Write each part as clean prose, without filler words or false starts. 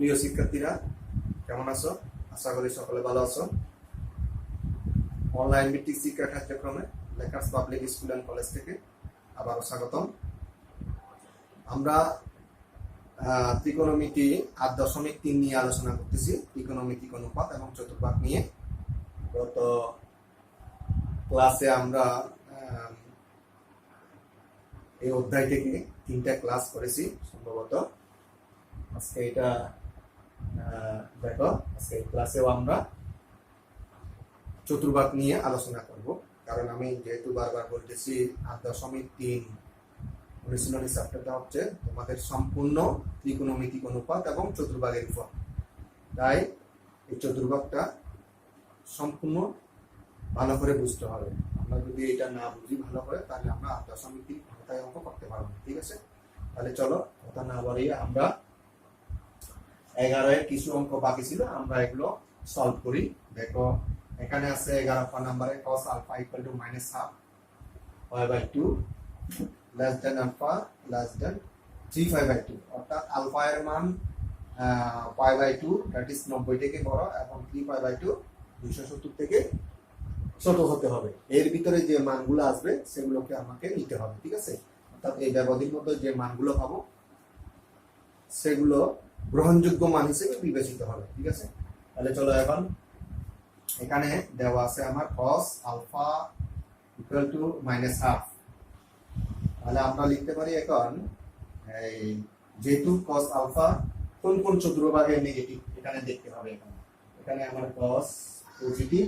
প্রিয় শিক্ষার্থীরা, কেমন আছো? আশা করি সকলে ভালো আছো। অনলাইন ভিত্তিক শিক্ষা কার্যক্রমে লেখার্স পাবলিক স্কুল অ্যান্ড কলেজ থেকে আবারও স্বাগতম। আমরা ত্রিকোণমিতি 8.3 নিয়ে আলোচনা করতেছি। ত্রিকোণমিতিক অনুপাত এবং চতুর্ভাগ নিয়ে গত ক্লাসে আমরা এই অধ্যায় থেকে 3টা ক্লাস করেছি সম্ভবত। আজকে এটা দেখো, আজকে এই ক্লাসেও আমরা চতুর্ভাগ নিয়ে আলোচনা করব, কারণ আমি যেহেতু বারবার বলতেছি 8.3 অনুশীলনী চ্যাপ্টারটা হচ্ছে তোমাদের সম্পূর্ণ ত্রিকোণমিতিক অনুপাত এবং চতুর্ভাগের উপর। তাই এই চতুর্ভাগটা সম্পূর্ণ ভালো করে বুঝতে হবে। আমরা যদি এটা না বুঝি ভালো করে, তাহলে আমরা 8.3 ঘন্টায় অঙ্ক করতে পারবো। ঠিক আছে, তাহলে চলো কথা না বাড়িয়ে আমরা 11 এর কিছু অঙ্ক বাকি ছিল, আমরা এগুলো সলভ করি। দেখো, এখানে আছে 11 নম্বরে cos alpha equal to -half pi/2 less than alpha less than 3/2, অর্থাৎ আলফা এর মান pi/2 that is 90 থেকে বড় এবং 3/2 270 থেকে ছোট হতে হবে। এর ভিতরে যে মানগুলো আসবে সেগুলোকে আমাকে নিতে হবে। ঠিক আছে, অর্থাৎ এই ব্যবধির মধ্যে যে মানগুলো পাবো সেগুলো গ্রহণযোগ্য মান হিসেবে বিবেচিত হবে। ঠিক আছে, তাহলে চলো এখন এখানে দেওয়া আছে আমার cos alpha equal to -half। তাহলে আমরা লিখতে পারি এখন এই যেহেতু cos alpha কোন কোন চতুর্ভাগে নেগেটিভ এখানে দেখতে হবে। এখানে আমার cos পজিটিভ,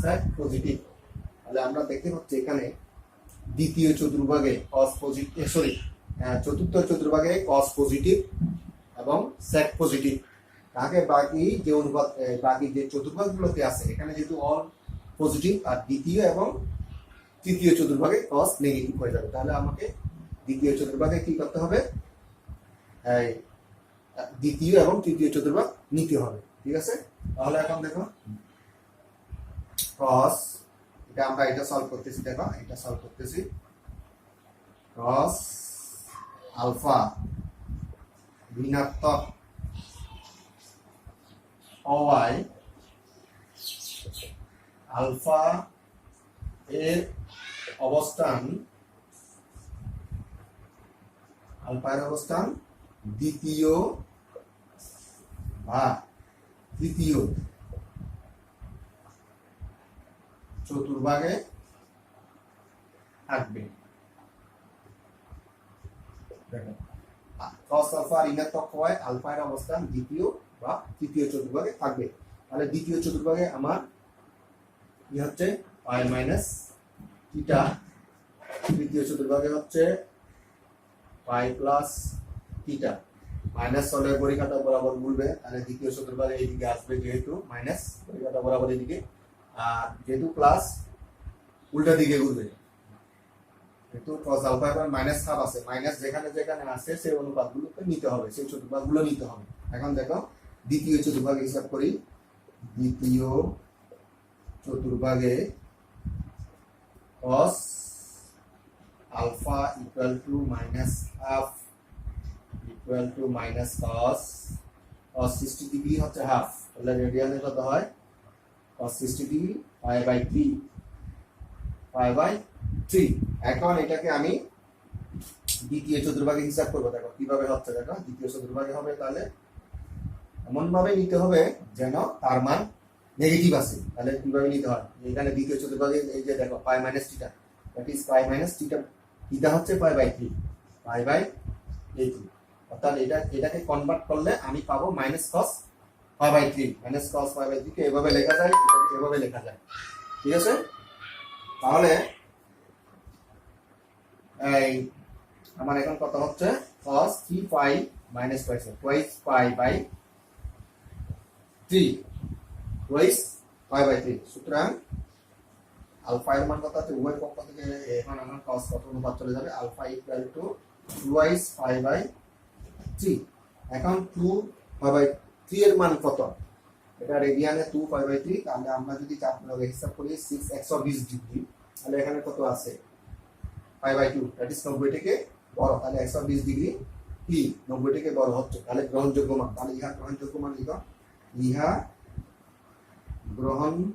sec পজিটিভ। তাহলে আমরা দেখতে পাচ্ছি এখানে দ্বিতীয় চতুর্ভাগে cos পজিটিভ, চতুর্থ চতুর্ভাগে cos পজিটিভ এবং sec পজিটিভ। তাকে বাকি যে অনুপাত, বাকি যে চতুর্ভাগগুলোতে আছে এখানে যেহেতু অল পজিটিভ, আর দ্বিতীয় এবং তৃতীয় চতুর্ভাগে cos নেগেটিভ হয়ে যাবে। তাহলে আমাকে দ্বিতীয় চতুর্ভাগে কি করতে হবে? দ্বিতীয় এবং তৃতীয় চতুর্ভাগ নিতে হবে। ঠিক আছে, তাহলে এখন দেখো cos, এটা আমরা এটা সলভ করতেছি। দেখো, এটা সলভ করতেছি। cos আলফা ঋণাত্মক y আলফা এর অবস্থান, দ্বিতীয় বা তৃতীয় চতুর্ভাগে থাকবে। দেখো, cos আলফা ঋণাত্মক y আলফা এর অবস্থান দ্বিতীয় বা তৃতীয় চতুর্ভাগে থাকবে। তাহলে দ্বিতীয় চতুর্ভাগে আমার কি হচ্ছে পাই মাইনাস থিটা, তৃতীয় চতুর্ভাগে হচ্ছে পাই প্লাস থিটা। মাইনাস হলে পরিখাটা বরাবর ঘুরবে, তাহলে দ্বিতীয় চতুর্ভাগে এইদিকে আসবে, যেহেতু মাইনাস পরিখাটা বরাবর এদিকে, আর যেহেতু প্লাস উল্টা দিকে ঘুরবে। কিন্তু cos আলফা এর -half আছে, মাইনাস যেখানে যেখানে আছে সেই অনুপাতগুলোকে নিতে হবে, সেই চতুর্ভাগগুলো নিতে হবে। এখন দেখো দ্বিতীয় চতুর্ভাগে হিসাব করি। দ্বিতীয় চতুর্ভাগে cos alpha equal to -half equal to cos 60 degree হচ্ছে হাফ, তাহলে রেডিয়ানে কত হয়? cos 60 degree pi/3। এখন এটাকে আমি দ্বিতীয় চতুর্ভাগে হিসাব করবো। দেখো কিভাবে হচ্ছে, দেখো দ্বিতীয় চতুর্ভাগে হবে, তাহলে এমন ভাবে নিতে হবে যেন তার মান নেগেটিভ আসে। তাহলে কিভাবে নিতে হয়? এখানে দ্বিতীয় চতুর্ভাগে এই যে দেখো pi minus theta, that is pi minus theta, theta হচ্ছে pi/3, অর্থাৎ এটাকে কনভার্ট করলে আমি পাবো -cos pi/3। -cos pi/3 কে এভাবে লেখা যায়, এটাকে এভাবে লেখা যায়। ঠিক আছে, তাহলে এই আমার এখন কত হচ্ছে cos 3 pi minus twice pi/3 twice pi/3। সুতরাং আলফা এর মান কত আছে? উভয় পক্ষ থেকে এখন আমার cos কত অনুপাত চলে যাবে? Alpha equal to twice pi/3। এখন 2 pi/3 এর মান কত? এটা রেডিয়ানে 2 pi/3, তাহলে আমরা যদি চাপ লগে হিসাব করি 6 120 ডিগ্রি, তাহলে এখানে কত আছে? pi/2, দ্যাট ইজ 90 থেকে বড়, তাহলে 120 ডিগ্রি কি 90 থেকে বড় হচ্ছে, তাহলে গ্রহণযোগ্য মান। তাহলে ইহা গ্রহণযোগ্য মান লিখো, ইহা গ্রহণযোগ্য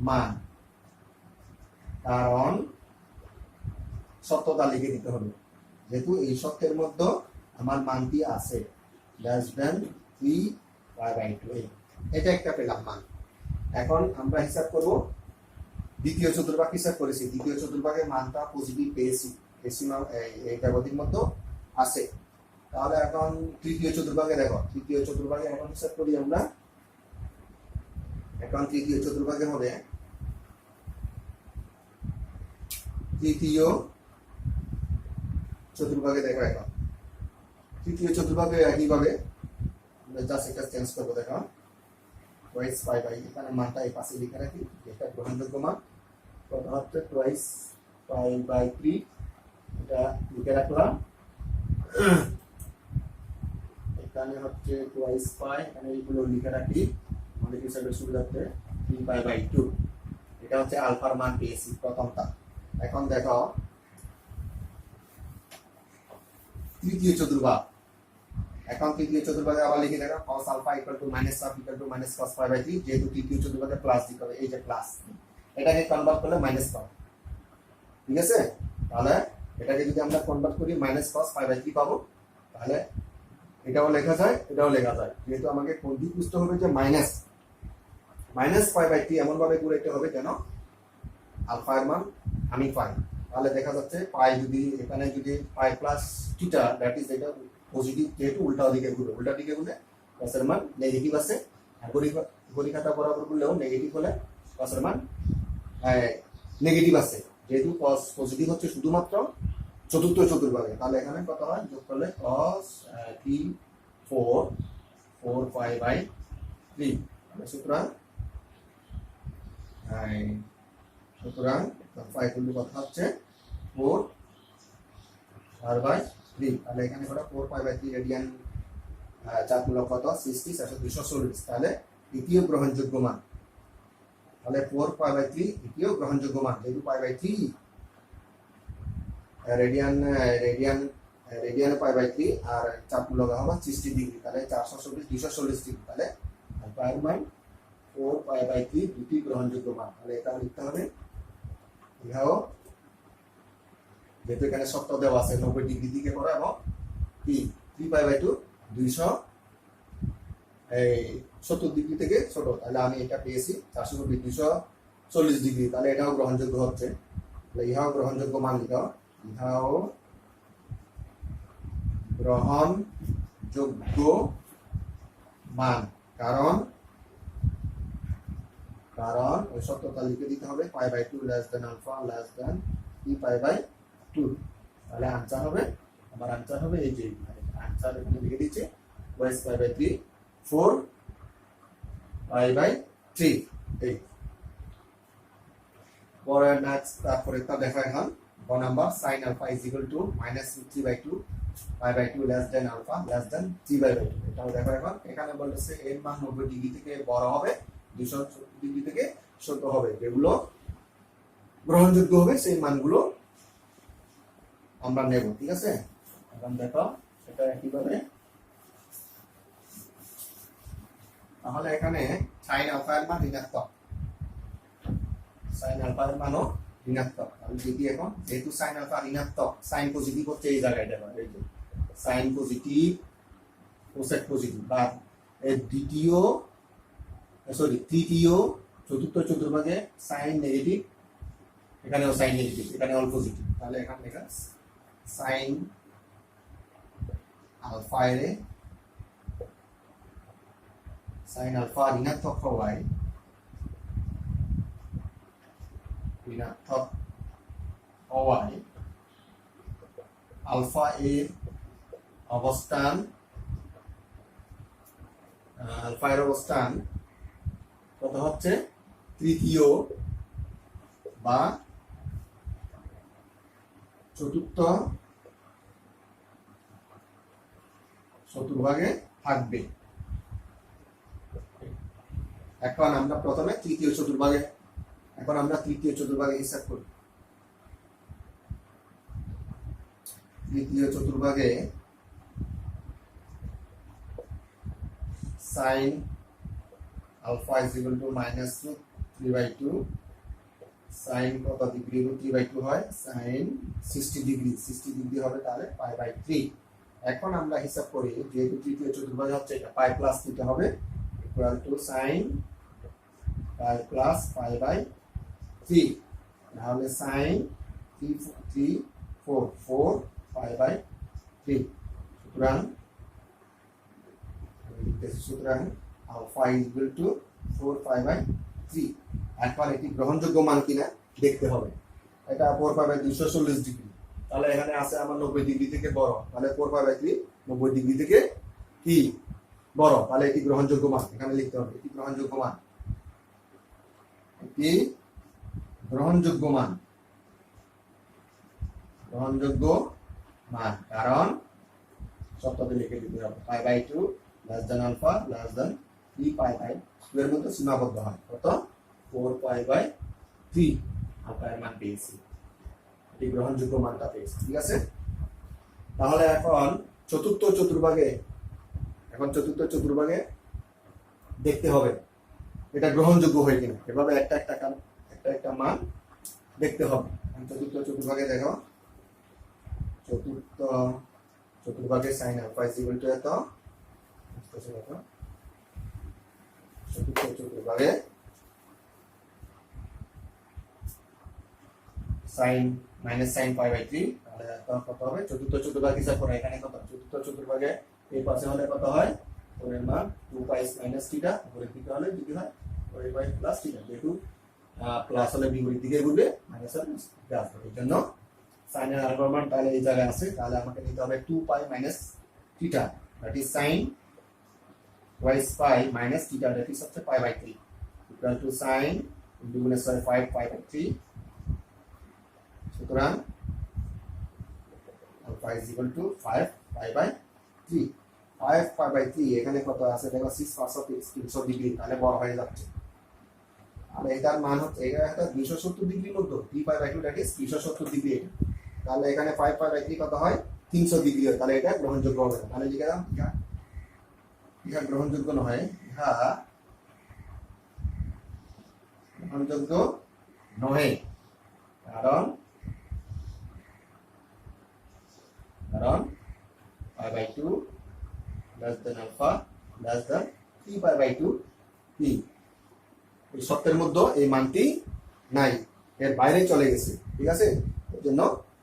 মান, কারণ সত্যতা লিখে দিতে হবে, যেহেতু এই সত্যের মধ্যে আমার মানটি আছে লেস দেন 3π/2। এটা একটা পেলাম মান। এখন আমরা হিসাব করব দ্বিতীয় চতুর্ভাগ হিসাব করেছি, দ্বিতীয় চতুর্ভাগের মানটা পজিটিভ পেয়েছি, ডেসিমাল এই ব্যবধির মধ্যে আছে। তাহলে এখন তৃতীয় চতুর্ভাগে দেখো, তৃতীয় চতুর্ভাগে এখন হিসাব করি আমরা। এখন তৃতীয় চতুর্ভাগে হবে তৃতীয় চতুর্ভাগে দেখো, এখন তৃতীয় চতুর্ভাগে একইভাবে জাস্ট এটা চেঞ্জ করবো। দেখো টুয়াইস পাই বাই, এখানে মানটা এই পাশে লিখে রাখি, এটা গ্রহণযোগ্য মান কত হচ্ছে টুয়াইস π/3, এটা লিখে রাখলাম। এখানে হচ্ছে টুয়াইস পাই, এখানে এইগুলো লিখে রাখি আমাদের হিসাবের সুবিধার্থে 3π/2। এটা হচ্ছে আলফার মান পেয়েছি প্রথমটা। এখন দেখো তৃতীয় চতুর্ভাগ, এখন তৃতীয় চতুর্ভাগে আবার লিখে দেখো cos α = -1 - cos π/3, যেহেতু তৃতীয় চতুর্ভাগে প্লাস দিতে হবে, এই যে প্লাস, এটাকে কনভার্ট করলে মাইনাস পাবো। ঠিক আছে, তাহলে এটাকে যদি আমরা কনভার্ট করি -cos π/3 পাবো, তাহলে এটাও লেখা যায়, এটাও লেখা যায়। যেহেতু আমাকে কোনটি বুঝতে হবে যে -π/3 এমন ভাবে করতে হবে যেন আলফা এর মান আমি পাই। তাহলে দেখা যাচ্ছে পাই যদি এখানে যদি পাই প্লাস থিটা, দ্যাট ইজ এটা পজিটিভ, যেহেতু উল্টা দিকে ঘুরে, উল্টা দিকে ঘুরে cos এর মান নেগেটিভ আছে, আর ঘড়ি কাঁটা বরাবর করলেও নেগেটিভ হলে cos এর মান নেগেটিভ আছে। যেহেতু cos পজিটিভ হচ্ছে শুধুমাত্র চতুর্থ চতুর্ভাগে, তাহলে এখানে কত হয় যোগ করলে cos 4π/3। সুতরাং পাই করলে কথা হচ্ছে 4π/3। তাহলে এখানে কত 4π/3 রেডিয়ান, 4 মূলক কত 60 240। তাহলে দ্বিতীয় গ্রহণযোগ্য মান, তাহলে 4π/3 দ্বিতীয় গ্রহণযোগ্য মান, যেহেতু π/3 রেডিয়ানে π/3 আর 4 মূলক হবে 60 ডিগ্রি, তাহলে 440 240 ডিগ্রি। তাহলে পায়ের মান 4π/3 দ্বিতীয় গ্রহণযোগ্য মান। তাহলে এটা লিখতে হবে ইহাও, যেহেতু এখানে সত্য দেওয়া আছে 90 ডিগ্রি দিকে করা, এবং কি 3π/2 270 ডিগ্রি থেকে ছোট, তাহলে আমি এটা পেয়েছি 490 240 ডিগ্রি। তাহলে এটাও গ্রহণযোগ্য হচ্ছে, তাহলে ইহাও গ্রহণযোগ্য মান লিখাও, ইহাও গ্রহণযোগ্য মান, কারণ ওই সত্যতা লিখে দিতে হবে π/2 less than alpha less than 3π/2। তাহলে আনসার হবে, আমার আনসার হবে এই যে আনসার এখানে লিখে দিচ্ছি ওয়াইস π/3 4π/3। এই পরে নেক্সট, তারপরে তা দেখা এখন গ number sin α = -3/2 π/2 less than alpha less than 3/2। এটাও দেখো। এখন এখানে বলতেছে এর মান 90 ডিগ্রি থেকে বড় হবে, 270 ডিগ্রি থেকে ছোট হবে, যেগুলো গ্রহণযোগ্য হবে সেই মানগুলো আমরা নেব। ঠিক আছে, এখন দেখো এটা কিভাবে। তাহলে এখানে sin α এর মান ঋণাত্মক, sin α এর মানও ঋণাত্মক। আমি যদি এখন যেহেতু sin α ঋণাত্মক, sin পজিটিভ হচ্ছে এই জায়গায়, দেখো এই যে sin পজিটিভ কোসেক পজিটিভ, বা তৃতীয় চতুর্থ চতুর্ভাগে sin নেগেটিভ, এখানেও sin নেগেটিভ, এখানে অল পজিটিভ। তাহলে এখানে লেখা sin আলফা এর sin আলফা ঋণাত্মক হওয়ায় আলফা এর অবস্থান কত হচ্ছে তৃতীয় বা চতুর্থ চতুর্ভাগে থাকবে। এখন আমরা প্রথমে তৃতীয় চতুর্ভাগে হিসাব করি। তৃতীয় চতুর্ভাগে sin alpha is equal to minus root 3/2 sin কত ডিগ্রি root 3/2 হয় sin 60 ডিগ্রি হবে তাহলে পাই বাই 3। এখন আমরা হিসাব করি যেহেতু তৃতীয় চতুর্ভুজ হচ্ছে এটা পাই প্লাস থিটা হবে equal to sin pi plus pi by 3 তাহলে sin 3 4 পাই বাই 3 সুতরাং alpha is equal to 4 pi by 3। এখন এটি গ্রহণযোগ্য মান কিনা দেখতে হবে। এটা 4 পাই বাই 240 ডিগ্রি, তাহলে এখানে আছে আমার 90 ডিগ্রি থেকে বড়, তাহলে 4 পাই বাই 3 90 ডিগ্রি থেকে কি বড়, তাহলে এটি গ্রহণযোগ্য মান এখানে লিখতে হবে। এটি গ্রহণযোগ্য মান, এটি গ্রহণযোগ্য মান, গ্রহণযোগ্য মান, কারণ শর্ততে লিখে দিতে হবে pi by 2 less than alpha less than 3 pi by 2 এর মধ্যে সীমাবদ্ধ হয় কত 4 পাই বাই 3। আলফা এর মান পেয়েছি, এটি গ্রহণযোগ্য মানটা পেয়েছি। ঠিক আছে, তাহলে এখন চতুর্থ চতুর্ভাগে দেখতে হবে এটা গ্রহণযোগ্য হয় কিনা, এভাবে একটা মান দেখতে হবে। চতুর্থ চতুর্ভাগে দেখো, চতুর্থ চতুর্ভাগে sin alpha is equal to এত, চতুর্থ চতুর্ভাগে sin পাই বাই 3, তাহলে কত হবে চতুর্থ চতুর্ভাগ হিসাব করে এখানে কত চতুর্থ চতুর্ভাগে এই পাশে হলে কত হয় ওর মান 2 পাই মাইনাস থিটা, উপরের দিকে হলে যদি হয় 4 পাই প্লাস থিটা, যেহেতু প্লাস হলে বিপরীত দিকে ঘুরবে মাইনাস হলে আসবে, এই জন্য sin এর আলফা মান তাহলে এই জায়গায় আছে, তাহলে আমাকে নিতে হবে 2 pi minus theta, that is sin twice pi minus theta, that is হচ্ছে pi by 3 equal to sin into গুণে 5 pi by 3। সুতরাং alpha is equal to 5 pi by 3। 5 pi by 3 এখানে কত আছে দেখো 6 300 ডিগ্রি, তাহলে বড় হয়ে যাচ্ছে, আর এটার মান হচ্ছে এটা 270 ডিগ্রির মধ্যে 3 pi by 2 that is 270 degree, এটা তাহলে এখানে 5 pi by 3 কত হয় 300 ডিগ্রি হয়, তাহলে এটা গ্রহণযোগ্য হবে না। তাহলে লিখে দাও ইহা গ্রহণযোগ্য নয়, ইহা গ্রহণযোগ্য নহে, কারণ pi by 2 less than alpha less than 3 pi by 2 কি এই শর্তের মধ্যে এই মানটি নাই, এর বাইরে চলে গেছে। ঠিক আছে, এর জন্য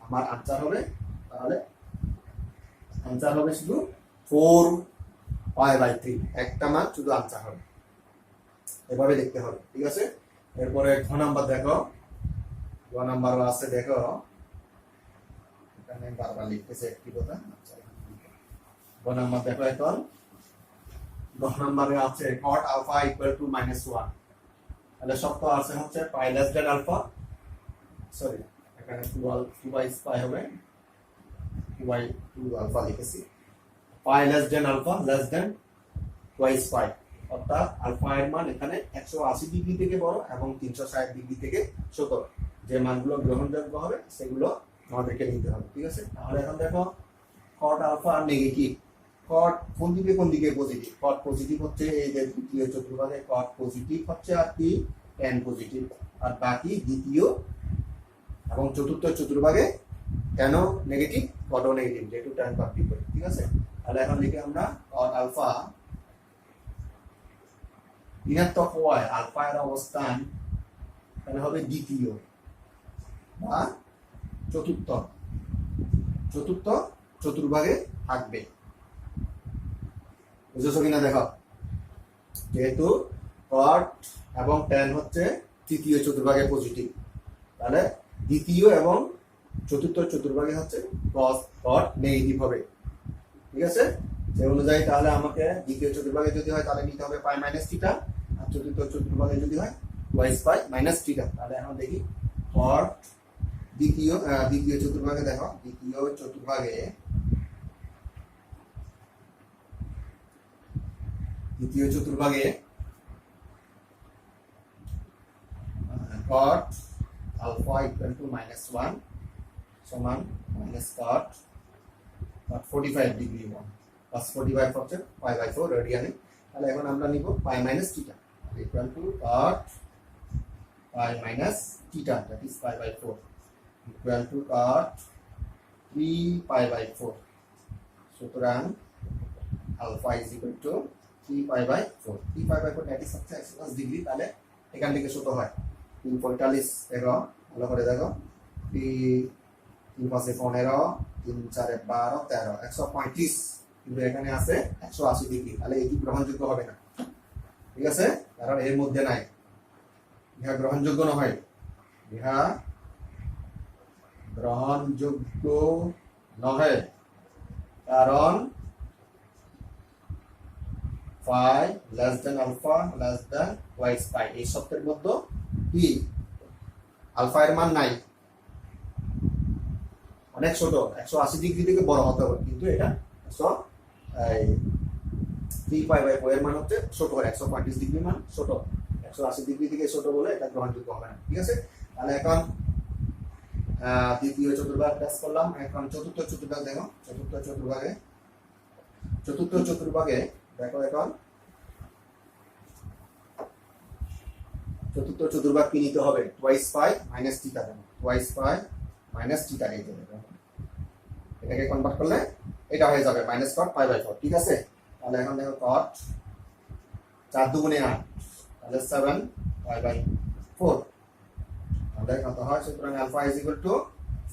আমার আনসার হবে, তাহলে আনসার হবে শুধু 4 পাই বাই 3, একটা মান শুধু আনসার হবে, এভাবে দেখতে হবে। ঠিক আছে, এরপরে ঘ নাম্বার দেখো, ঘ নাম্বার আছে দেখো, এখানে বারবার লিখতেছে একটি কথা। ঘ নাম্বার দেখো, এখন ঘ নাম্বারে আছে cot alpha equal to -1, তাহলে শর্ত আছে হচ্ছে পাই লেস দেন আলফা, সরি এখানে 2 বাই পাই হবে 2 বাই 2 আলফা লিখেছি, pi less than alpha less than twice pi, অর্থাৎ আলফা এর মান এখানে 180 ডিগ্রি থেকে বড় এবং 360 ডিগ্রি থেকে ছোট, যে মানগুলো গ্রহণযোগ্য হবে সেগুলো আমাদেরকে নিতে হবে। ঠিক আছে, তাহলে এখন দেখো cot আলফা আর নেগেটিভ, cot কোন দিকে পজিটিভ, cot পজিটিভ হচ্ছে এই যে দ্বিতীয় চতুর্ভাগে cot পজিটিভ হচ্ছে আর কি tan পজিটিভ, আর বাকি দ্বিতীয় এবং চতুর্থ চতুর্ভাগে কেন নেগেটিভ, cot ও নেগেটিভ, যেহেতু tan পার বিপরীত। ঠিক আছে, তাহলে এখন লিখে আমরা cot আলফা ঋণাত্মক হওয়ায় আলফা এর অবস্থান এখানে হবে দ্বিতীয় বা চতুর্থ চতুর্ভাগে থাকবে। বুঝেছো কিনা দেখো, যেহেতু cot এবং tan হচ্ছে তৃতীয় চতুর্ভাগে পজিটিভ, তাহলে দ্বিতীয় এবং চতুর্থ চতুর্ভাগে হচ্ছে cot নেগেটিভ হবে। ঠিক আছে, সেই অনুযায়ী তাহলে আমাকে দ্বিতীয় চতুর্ভাগে যদি হয় তাহলে নিতে হবে পাই মাইনাস থিটা, আর চতুর্থ চতুর্ভাগে যদি হয় টুয়াইস পাই মাইনাস থিটা। তাহলে এখন দেখি cot দ্বিতীয় চতুর্ভাগে দেখো, দ্বিতীয় চতুর্ভাগে cot alpha equal to -1 সমান minus cot but 45 degree 1 plus 45 হচ্ছে পাই বাই 4 রেডিয়ানে। তাহলে এখন আমরা নিব pi minus theta equal to cot pi minus theta that is pi by 4 equal to cot 3 pi by 4। সুতরাং alpha is equal to 3 pi by 4। 3 pi by 4 that is হচ্ছে 110 degree. তাহলে এখান থেকে ছোট হয় 345 দেখো ভালো করে দেখো 3 পাশে 15 3 4 12 13 135 কিন্তু এখানে আছে 180 ডিগ্রি। তাহলে এটি গ্রহণযোগ্য হবে না, ঠিক আছে, কারণ এর মধ্যে নাই, ইহা গ্রহণযোগ্য নয়, ইহা গ্রহণযোগ্য নহে, কারণ phi less than alpha less than twice pi. এই শব্দের মধ্যে কি আলফা এর মান নাই, অনেক ছোট, 180 ডিগ্রি থেকে বড় হতে হবে, কিন্তু এটা 3 পাই বাই 4 এর মান হচ্ছে ছোট, 135 ডিগ্রি মান ছোট, 180 ডিগ্রি থেকে ছোট বলে এটা গ্রহণযোগ্য হবে না, ঠিক আছে। তাহলে এখন দ্বিতীয় চতুর্ভাগ টেস্ট করলাম। এখন চতুর্থ চতুর্ভাগ দেখো, চতুর্থ চতুর্ভাগে দেখো, এখন চতুর্থ চতুর্ভাগ কি নিতে হবে, টুয়াইস পাই মাইনাস থিটা দেবো, টুয়াইস পাই মাইনাস থিটা এই যে এটাকে কনভার্ট করলে এটা হয়ে যাবে মাইনাস cot পাই বাই 4, ঠিক আছে। তাহলে এখন দেখো cot 4 দুগুণে 8, তাহলে 7 পাই বাই 4, তাহলে কত হয়, সুতরাং alpha is equal to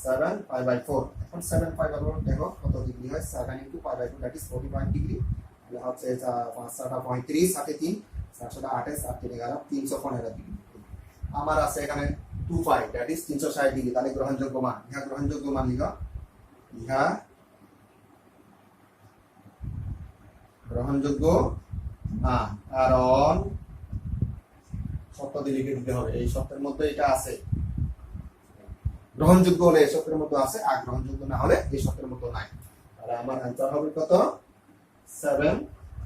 7 pi by 4। এখন 7 পাই বাই 4 দেখো কত ডিগ্রি হয়, 7 into pi by 4 that is 45 degree. তাহলে হচ্ছে 5 7 35 সাথে 3 7 7 8 7 3 11 315 ডিগ্রি। আমার আছে এখানে 2 পাই দ্যাট ইজ 360 ডিগ্রি। তাহলে গ্রহণযোগ্য মান, ইহা গ্রহণযোগ্য মান লিখো, ইহা গ্রহণযোগ্য না, কারণ শর্ত দিয়ে লিখে দিতে হবে, এই শর্তের মধ্যে এটা আছে, গ্রহণযোগ্য হলে এই শর্তের মধ্যে আছে, আর গ্রহণযোগ্য না হলে এই শর্তের মধ্যে নাই। তাহলে আমার অ্যান্সার হবে কত, 7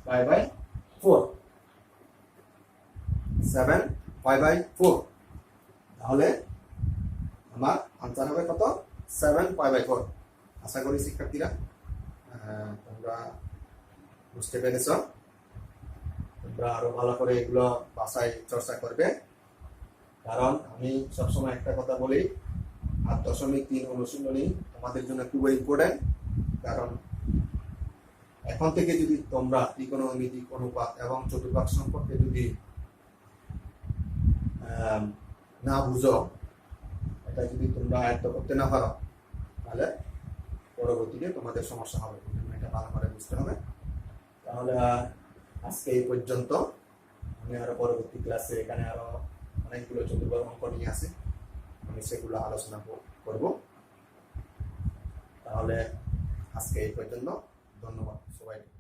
পাই বাই 4, 7 পাই বাই 4। তাহলে আমার আনসার হবে কত, 7 পাই বাই 4। আশা করি শিক্ষার্থীরা তোমরা বুঝতে পেরেছ, তোমরা আরো ভালো করে এগুলো বাসায় চর্চা করবে, কারণ আমি সবসময় একটা কথা বলি, 8.3 অনুশীলনী তোমাদের জন্য খুবই ইম্পর্টেন্ট। কারণ এখন থেকে যদি তোমরা ত্রিকোণমিতিক অনুপাত এবং চতুর্ভাগ সম্পর্কে যদি না বুঝো, এটা যদি তোমরা আয়ত্ত করতে না পারো, তাহলে পরবর্তীতে তোমাদের সমস্যা হবে, এটা ভালো করে বুঝতে হবে। তাহলে আজকে এই পর্যন্ত, আমি আরো পরবর্তী ক্লাসে এখানে আরো অনেকগুলো চতুর্ভাগ অঙ্ক নিয়ে আসে, আমি সেগুলো আলোচনা করব। তাহলে আজকে এই পর্যন্ত, ধন্যবাদ সবাইকে।